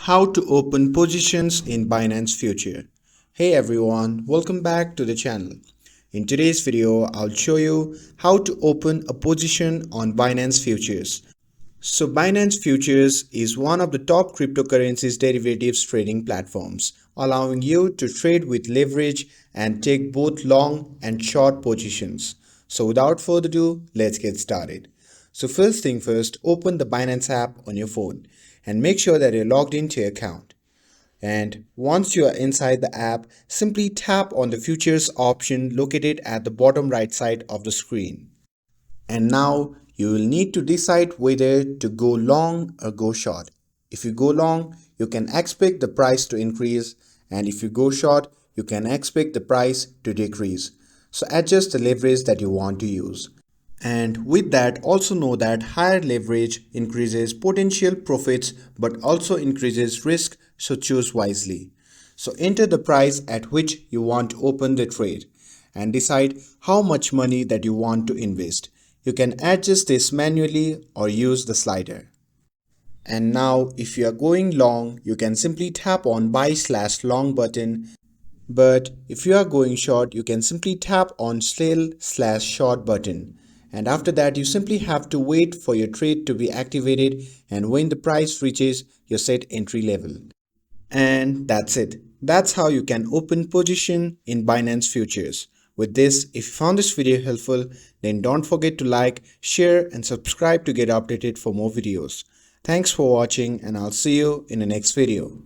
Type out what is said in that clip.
How to open positions in Binance Future. Hey everyone, welcome back to the channel. In today's video, I'll show you how to open a position on Binance Futures. So Binance Futures is one of the top cryptocurrencies derivatives trading platforms, allowing you to trade with leverage and take both long and short positions. So without further ado, let's get started. So first thing first, open the Binance app on your phone and make sure that you're logged into your account. And once you are inside the app, simply tap on the futures option located at the bottom right side of the screen. And now you will need to decide whether to go long or go short. If you go long, you can expect the price to increase, and if you go short, you can expect the price to decrease. So adjust the leverage that you want to use. And with that, also know that higher leverage increases potential profits but also increases risk, so choose wisely. So enter the price at which you want to open the trade and decide how much money that you want to invest. You can adjust this manually or use the slider. And now if you are going long, you can simply tap on buy/long button. But if you are going short, you can simply tap on sell/short button. And after that, you simply have to wait for your trade to be activated and when the price reaches your set entry level. And that's it. That's how you can open position in Binance Futures. With this, if you found this video helpful, then don't forget to like, share and subscribe to get updated for more videos. Thanks for watching and I'll see you in the next video.